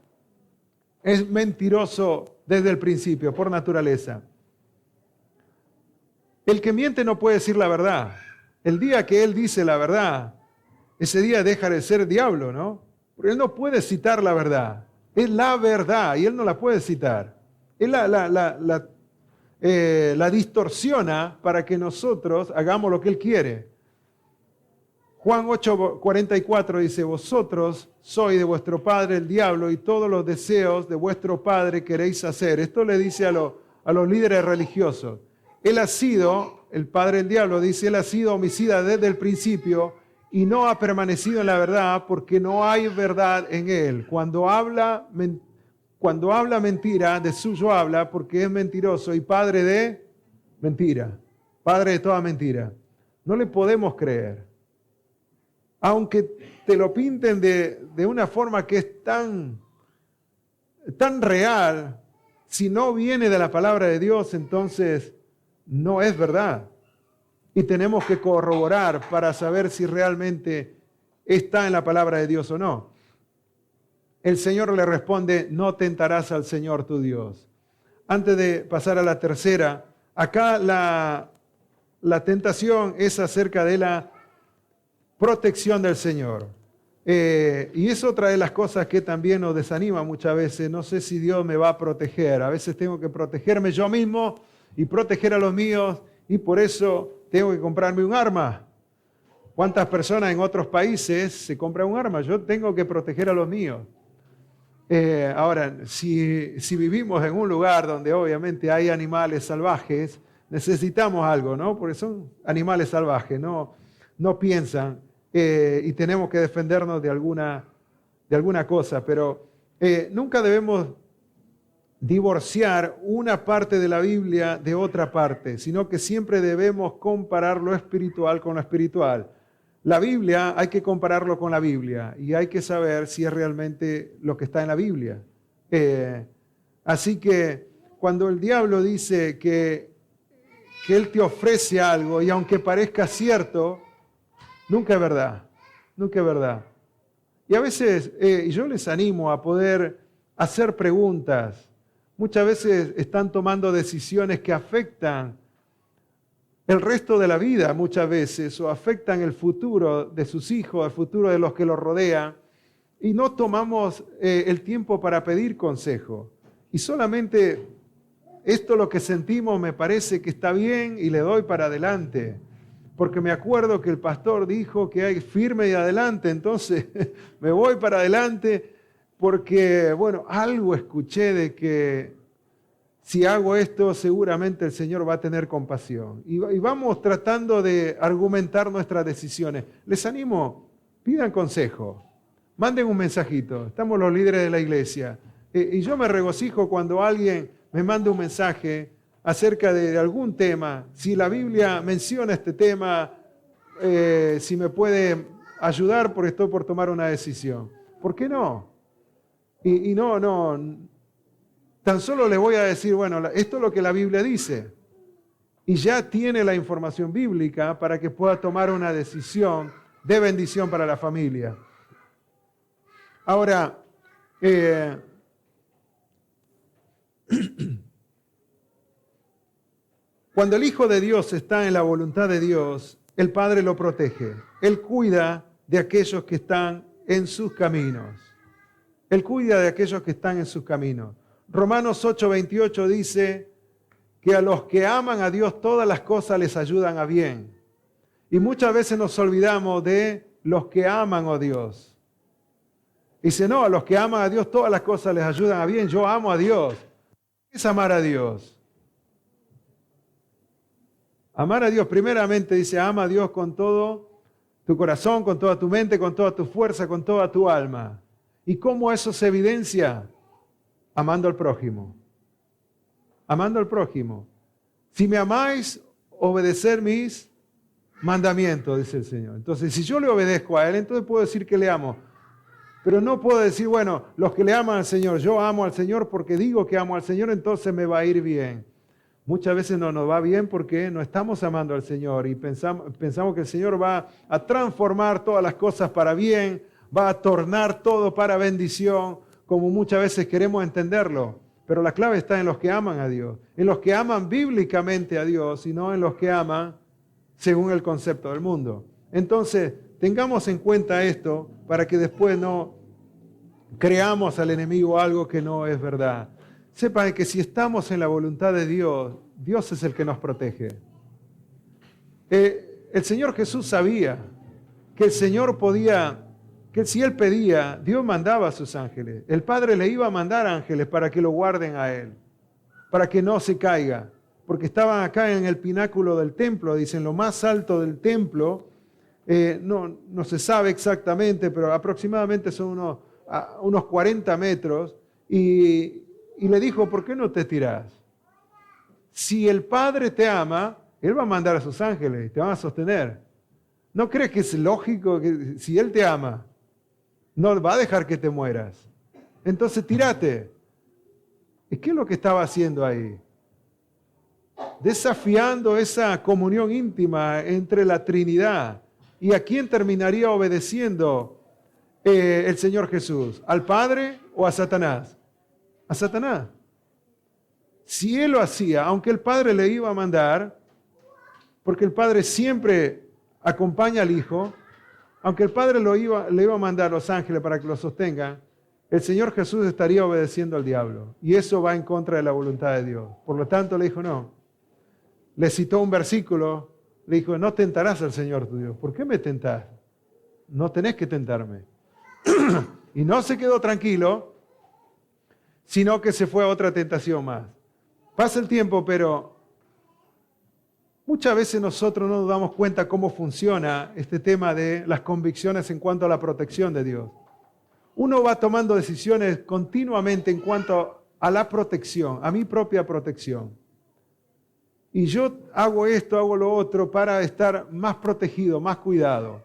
es mentiroso desde el principio, por naturaleza. El que miente no puede decir la verdad. El día que él dice la verdad, ese día deja de ser diablo, ¿no? Porque él no puede citar la verdad. Es la verdad y él no la puede citar. Él la distorsiona para que nosotros hagamos lo que él quiere. Juan 8:44 dice, vosotros sois de vuestro padre el diablo y todos los deseos de vuestro padre queréis hacer. Esto le dice a los líderes religiosos. Él ha sido, el padre del diablo dice, él ha sido homicida desde el principio y no ha permanecido en la verdad porque no hay verdad en él. Cuando habla mentira, de suyo habla porque es mentiroso y padre de mentira, padre de toda mentira. No le podemos creer. Aunque te lo pinten de una forma que es tan real, si no viene de la palabra de Dios, entonces no es verdad. Y tenemos que corroborar para saber si realmente está en la palabra de Dios o no. El Señor le responde, no tentarás al Señor tu Dios. Antes de pasar a la tercera, acá la tentación es acerca de la protección del Señor. Y es otra de las cosas que también nos desanima muchas veces. No sé si Dios me va a proteger. A veces tengo que protegerme yo mismo y proteger a los míos y por eso tengo que comprarme un arma. ¿Cuántas personas en otros países se compran un arma? Yo tengo que proteger a los míos. Ahora, si vivimos en un lugar donde obviamente hay animales salvajes, necesitamos algo, ¿no? Porque son animales salvajes, no piensan y tenemos que defendernos de alguna cosa, pero nunca debemos divorciar una parte de la Biblia de otra parte, sino que siempre debemos comparar lo espiritual con lo espiritual. La Biblia hay que compararlo con la Biblia y hay que saber si es realmente lo que está en la Biblia. Así que cuando el diablo dice que él te ofrece algo y aunque parezca cierto, nunca es verdad, nunca es verdad. Y a veces yo les animo a poder hacer preguntas. Muchas veces están tomando decisiones que afectan el resto de la vida, muchas veces, o afectan el futuro de sus hijos, el futuro de los que los rodean, y no tomamos el tiempo para pedir consejo. Y solamente esto lo que sentimos me parece que está bien y le doy para adelante. Porque me acuerdo que el pastor dijo que hay firme y adelante, entonces me voy para adelante porque, bueno, algo escuché de que si hago esto, seguramente el Señor va a tener compasión. Y vamos tratando de argumentar nuestras decisiones. Les animo, pidan consejo, manden un mensajito. Estamos los líderes de la iglesia. Y yo me regocijo cuando alguien me manda un mensaje acerca de algún tema. Si la Biblia menciona este tema, si me puede ayudar porque estoy por tomar una decisión. ¿Por qué no? Y no. Tan solo le voy a decir, bueno, esto es lo que la Biblia dice. Y ya tiene la información bíblica para que pueda tomar una decisión de bendición para la familia. Ahora, cuando el Hijo de Dios está en la voluntad de Dios, el Padre lo protege. Él cuida de aquellos que están en sus caminos. Él cuida de aquellos que están en sus caminos. Romanos 8:28 dice que a los que aman a Dios todas las cosas les ayudan a bien. Y muchas veces nos olvidamos de los que aman a Dios. Dice, no, a los que aman a Dios todas las cosas les ayudan a bien. Yo amo a Dios. ¿Qué es amar a Dios? Amar a Dios, primeramente dice, ama a Dios con todo tu corazón, con toda tu mente, con toda tu fuerza, con toda tu alma. ¿Y cómo eso se evidencia? Amando al prójimo. Amando al prójimo. Si me amáis, obedecer mis mandamientos, dice el Señor. Entonces, si yo le obedezco a Él, entonces puedo decir que le amo. Pero no puedo decir, bueno, los que le aman al Señor, yo amo al Señor porque digo que amo al Señor, entonces me va a ir bien. Muchas veces no nos va bien porque no estamos amando al Señor y pensamos que el Señor va a transformar todas las cosas para bien, va a tornar todo para bendición, como muchas veces queremos entenderlo. Pero la clave está en los que aman a Dios, en los que aman bíblicamente a Dios y no en los que aman según el concepto del mundo. Entonces, tengamos en cuenta esto para que después no creamos al enemigo algo que no es verdad. Sepan que si estamos en la voluntad de Dios, Dios es el que nos protege. El Señor Jesús sabía que el Señor podía, que si Él pedía, Dios mandaba a sus ángeles. El Padre le iba a mandar ángeles para que lo guarden a Él, para que no se caiga. Porque estaban acá en el pináculo del templo, dicen, lo más alto del templo. No se sabe exactamente, pero aproximadamente son unos 40 metros. Y le dijo, ¿por qué no te tirás? Si el Padre te ama, Él va a mandar a sus ángeles y te van a sostener. ¿No crees que es lógico que si Él te ama, no va a dejar que te mueras? Entonces tírate. ¿Y qué es lo que estaba haciendo ahí? Desafiando esa comunión íntima entre la Trinidad. ¿Y a quién terminaría obedeciendo el Señor Jesús? ¿Al Padre o a Satanás? A Satanás. Si Él lo hacía, aunque el Padre le iba a mandar, porque el Padre siempre acompaña al Hijo, aunque el Padre le iba a mandar a los ángeles para que lo sostengan, el Señor Jesús estaría obedeciendo al diablo. Y eso va en contra de la voluntad de Dios. Por lo tanto, le dijo no. Le citó un versículo, le dijo, no tentarás al Señor tu Dios. ¿Por qué me tentás? No tenés que tentarme. Y no se quedó tranquilo, sino que se fue a otra tentación más. Pasa el tiempo, pero muchas veces nosotros no nos damos cuenta cómo funciona este tema de las convicciones en cuanto a la protección de Dios. Uno va tomando decisiones continuamente en cuanto a la protección, a mi propia protección. Y yo hago esto, hago lo otro para estar más protegido, más cuidado.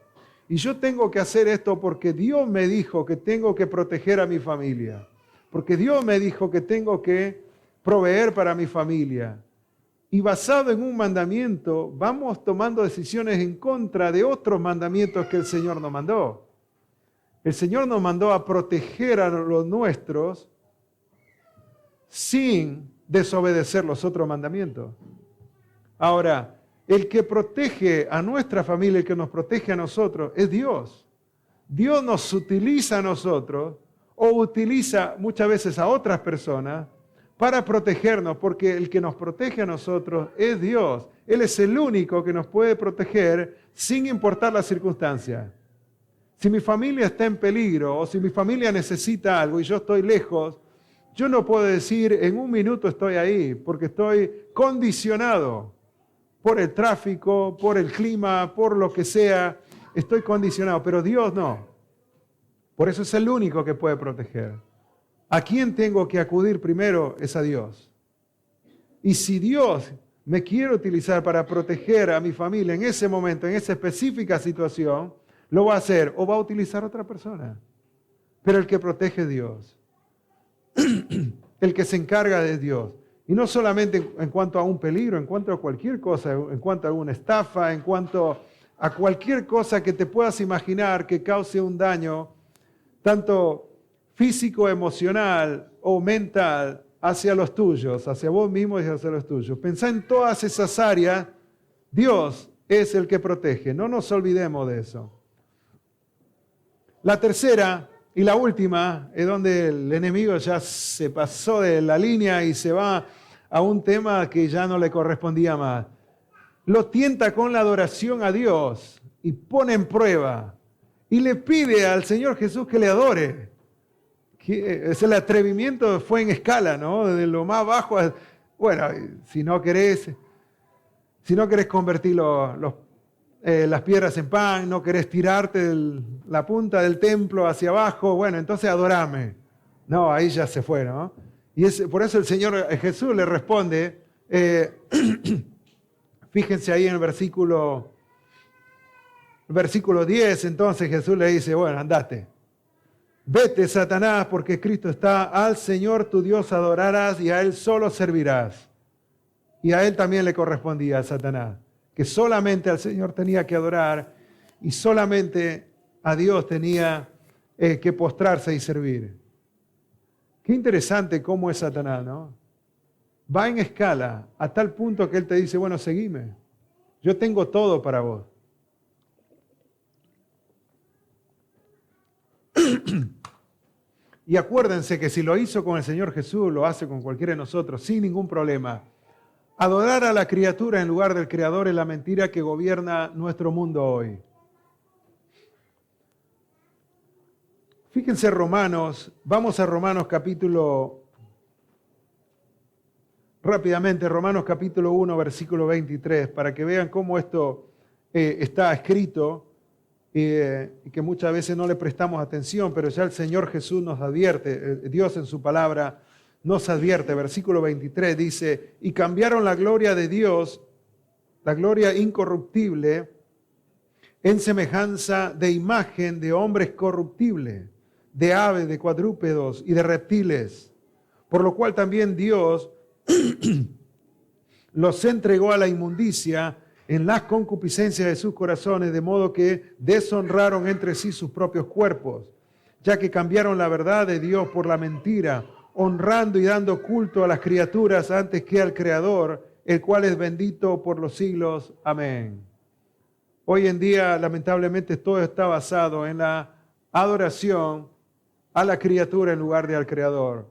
Y yo tengo que hacer esto porque Dios me dijo que tengo que proteger a mi familia. Porque Dios me dijo que tengo que proveer para mi familia. Y basado en un mandamiento, vamos tomando decisiones en contra de otros mandamientos que el Señor nos mandó. El Señor nos mandó a proteger a los nuestros sin desobedecer los otros mandamientos. Ahora, el que protege a nuestra familia, el que nos protege a nosotros, es Dios. Dios nos utiliza a nosotros o utiliza muchas veces a otras personas para protegernos, porque el que nos protege a nosotros es Dios. Él es el único que nos puede proteger sin importar las circunstancias. Si mi familia está en peligro o si mi familia necesita algo y yo estoy lejos, yo no puedo decir en un minuto estoy ahí, porque estoy condicionado por el tráfico, por el clima, por lo que sea. Estoy condicionado, pero Dios no. Por eso es el único que puede proteger. ¿A quién tengo que acudir primero? Es a Dios. Y si Dios me quiere utilizar para proteger a mi familia en ese momento, en esa específica situación, lo va a hacer o va a utilizar otra persona. Pero el que protege es Dios. El que se encarga de Dios. Y no solamente en cuanto a un peligro, en cuanto a cualquier cosa, en cuanto a una estafa, en cuanto a cualquier cosa que te puedas imaginar que cause un daño, tanto físico, emocional o mental, hacia los tuyos, hacia vos mismo y hacia los tuyos. Pensá en todas esas áreas. Dios es el que protege. No nos olvidemos de eso. La tercera y la última es donde el enemigo ya se pasó de la línea y se va a un tema que ya no le correspondía más. Lo tienta con la adoración a Dios y pone en prueba y le pide al Señor Jesús que le adore. El atrevimiento fue en escala, ¿no? Desde lo más bajo a, bueno, si no querés convertir las piedras en pan, no querés tirarte la punta del templo hacia abajo, bueno, entonces adorame. No, ahí ya se fue, ¿no? Y por eso el Señor Jesús le responde, fíjense ahí en el versículo 10, entonces Jesús le dice, bueno, andate. Vete, Satanás, porque Cristo está, al Señor tu Dios adorarás y a Él solo servirás. Y a Él también le correspondía a Satanás, que solamente al Señor tenía que adorar y solamente a Dios tenía que postrarse y servir. Qué interesante cómo es Satanás, ¿no? Va en escala a tal punto que Él te dice, bueno, seguime. Yo tengo todo para vos. Y acuérdense que si lo hizo con el Señor Jesús, lo hace con cualquiera de nosotros, sin ningún problema. Adorar a la criatura en lugar del Creador es la mentira que gobierna nuestro mundo hoy. Fíjense Romanos, vamos a Romanos Romanos capítulo 1, versículo 23, para que vean cómo esto está escrito y que muchas veces no le prestamos atención, pero ya el Señor Jesús nos advierte, Dios en su palabra nos advierte, versículo 23 dice, y cambiaron la gloria de Dios, la gloria incorruptible, en semejanza de imagen de hombres corruptibles, de aves, de cuadrúpedos y de reptiles, por lo cual también Dios los entregó a la inmundicia en las concupiscencias de sus corazones, de modo que deshonraron entre sí sus propios cuerpos, ya que cambiaron la verdad de Dios por la mentira, honrando y dando culto a las criaturas antes que al Creador, el cual es bendito por los siglos. Amén. Hoy en día, lamentablemente, todo está basado en la adoración a la criatura en lugar de al Creador.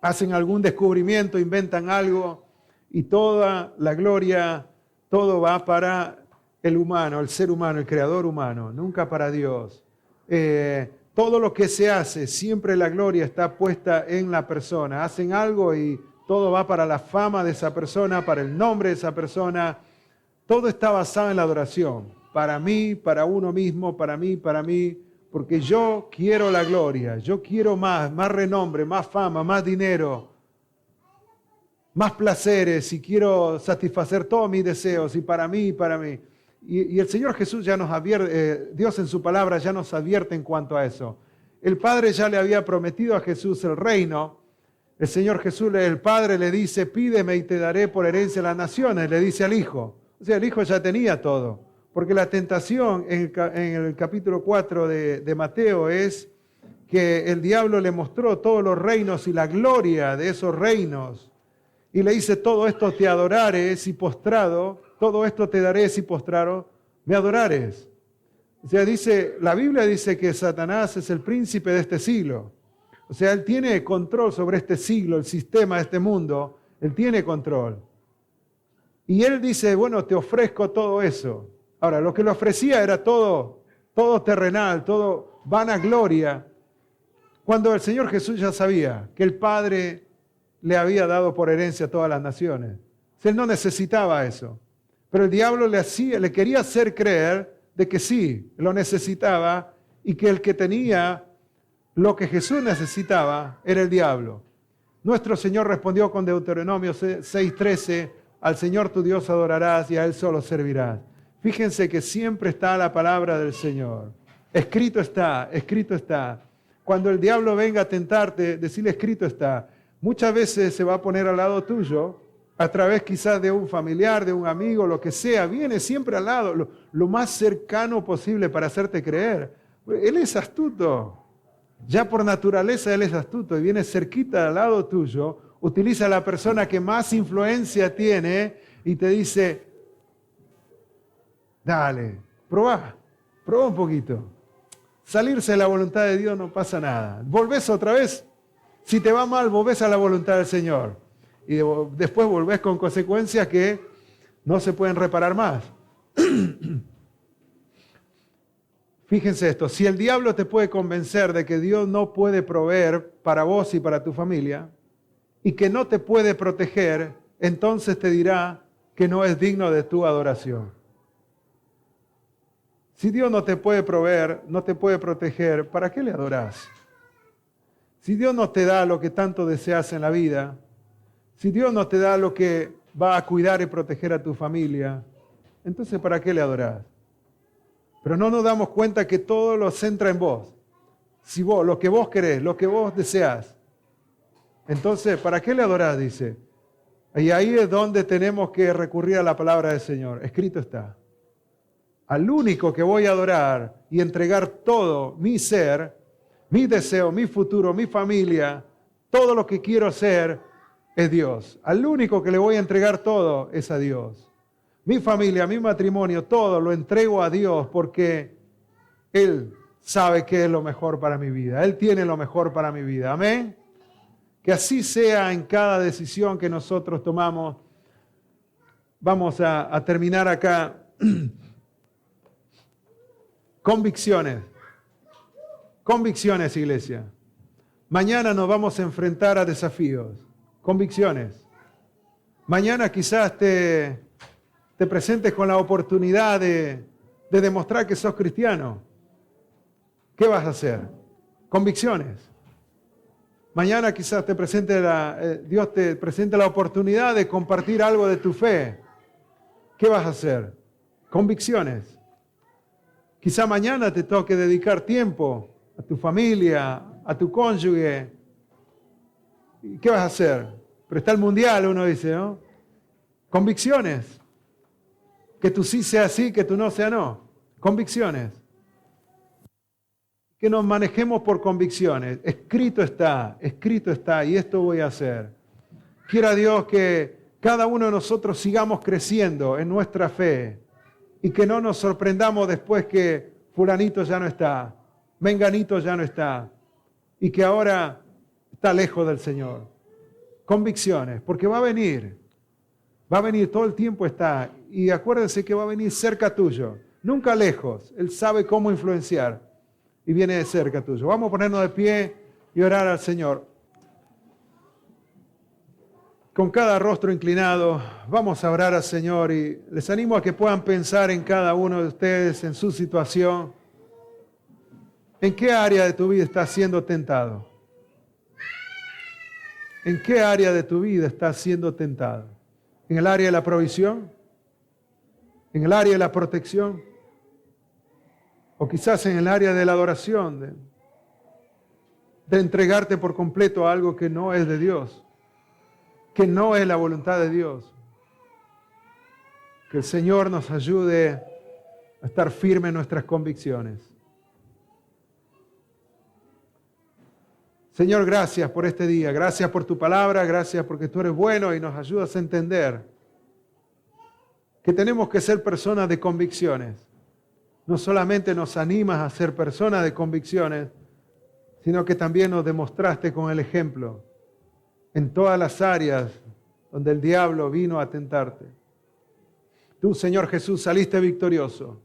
Hacen algún descubrimiento, inventan algo y toda la gloria, todo va para el humano, el ser humano, el creador humano, nunca para Dios. Todo lo que se hace, siempre la gloria está puesta en la persona. Hacen algo y todo va para la fama de esa persona, para el nombre de esa persona. Todo está basado en la adoración. Para mí, para uno mismo, para mí, porque yo quiero la gloria, yo quiero más renombre, más fama, más dinero, más placeres y quiero satisfacer todos mis deseos y para mí. Y el Señor Jesús ya nos advierte, Dios en su palabra ya nos advierte en cuanto a eso. El Padre ya le había prometido a Jesús el reino. El Señor Jesús, el Padre le dice, pídeme y te daré por herencia las naciones, le dice al Hijo. O sea, el Hijo ya tenía todo. Porque la tentación en el capítulo 4 de Mateo es que el diablo le mostró todos los reinos y la gloria de esos reinos. Y le dice, todo esto te adoraré si postrado, todo esto te daré si postrado me adorares. O sea, la Biblia dice que Satanás es el príncipe de este siglo. O sea, él tiene control sobre este siglo, el sistema de este mundo. Él tiene control. Y él dice, bueno, te ofrezco todo eso. Ahora, lo que le ofrecía era todo todo terrenal, todo vanagloria, cuando el Señor Jesús ya sabía que el Padre le había dado por herencia a todas las naciones. Él no necesitaba eso. Pero el diablo le quería hacer creer de que sí, lo necesitaba y que el que tenía lo que Jesús necesitaba era el diablo. Nuestro Señor respondió con Deuteronomio 6:13, al Señor tu Dios adorarás y a Él solo servirás. Fíjense que siempre está la palabra del Señor. Escrito está, escrito está. Cuando el diablo venga a tentarte, decirle escrito está. Muchas veces se va a poner al lado tuyo, a través quizás de un familiar, de un amigo, lo que sea. Viene siempre al lado, lo más cercano posible para hacerte creer. Él es astuto. Ya por naturaleza Él es astuto y viene cerquita al lado tuyo, utiliza a la persona que más influencia tiene y te dice, dale, probá un poquito. Salirse de la voluntad de Dios no pasa nada. Volvés otra vez. Si te va mal, volvés a la voluntad del Señor. Y después volvés con consecuencias que no se pueden reparar más. Fíjense esto, si el diablo te puede convencer de que Dios no puede proveer para vos y para tu familia, y que no te puede proteger, entonces te dirá que no es digno de tu adoración. Si Dios no te puede proveer, no te puede proteger, ¿para qué le adorás? Si Dios no te da lo que tanto deseas en la vida, si Dios no te da lo que va a cuidar y proteger a tu familia, entonces ¿para qué le adorás? Pero no nos damos cuenta que todo lo centra en vos. Si vos, lo que vos querés, lo que vos deseás, entonces ¿para qué le adorás? Dice. Y ahí es donde tenemos que recurrir a la palabra del Señor. Escrito está. Al único que voy a adorar y entregar todo mi ser, mi deseo, mi futuro, mi familia, todo lo que quiero ser, es Dios. Al único que le voy a entregar todo es a Dios. Mi familia, mi matrimonio, todo lo entrego a Dios porque Él sabe qué es lo mejor para mi vida. Él tiene lo mejor para mi vida. Amén. Que así sea en cada decisión que nosotros tomamos. Vamos a terminar acá. Convicciones. Convicciones, iglesia. Mañana nos vamos a enfrentar a desafíos. Convicciones. Mañana quizás te presentes con la oportunidad de demostrar que sos cristiano. ¿Qué vas a hacer? Convicciones. Mañana quizás Dios te presente la oportunidad de compartir algo de tu fe. ¿Qué vas a hacer? Convicciones. Quizá mañana te toque dedicar tiempo a tu familia, a tu cónyuge. ¿Y qué vas a hacer? Pero está el mundial, uno dice, ¿no? Convicciones. Que tu sí sea sí, que tu no sea no. Convicciones. Que nos manejemos por convicciones. Escrito está, y esto voy a hacer. Quiera Dios que cada uno de nosotros sigamos creciendo en nuestra fe y que no nos sorprendamos después que fulanito ya no está, menganito ya no está y que ahora está lejos del Señor. Convicciones, porque va a venir, todo el tiempo está, y acuérdense que va a venir cerca tuyo, nunca lejos. Él sabe cómo influenciar y viene de cerca tuyo. Vamos a ponernos de pie y orar al Señor. Con cada rostro inclinado, vamos a orar al Señor y les animo a que puedan pensar en cada uno de ustedes, en su situación. ¿En qué área de tu vida estás siendo tentado? ¿En qué área de tu vida estás siendo tentado? ¿En el área de la provisión? ¿En el área de la protección? O quizás en el área de la adoración, de entregarte por completo a algo que no es de Dios, que no es la voluntad de Dios. Que el Señor nos ayude a estar firmes en nuestras convicciones. Señor, gracias por este día, gracias por tu palabra, gracias porque tú eres bueno y nos ayudas a entender que tenemos que ser personas de convicciones. No solamente nos animas a ser personas de convicciones, sino que también nos demostraste con el ejemplo en todas las áreas donde el diablo vino a tentarte. Tú, Señor Jesús, saliste victorioso.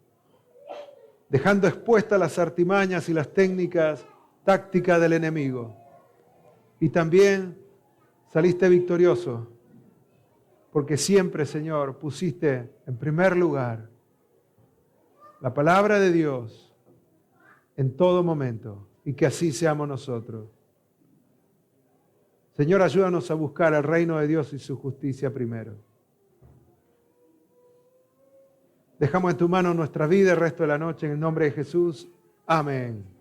dejando expuestas las artimañas y las técnicas tácticas del enemigo. Y también saliste victorioso, porque siempre, Señor, pusiste en primer lugar la palabra de Dios en todo momento, y que así seamos nosotros. Señor, ayúdanos a buscar el reino de Dios y su justicia primero. Dejamos en tu mano nuestra vida el resto de la noche en el nombre de Jesús. Amén.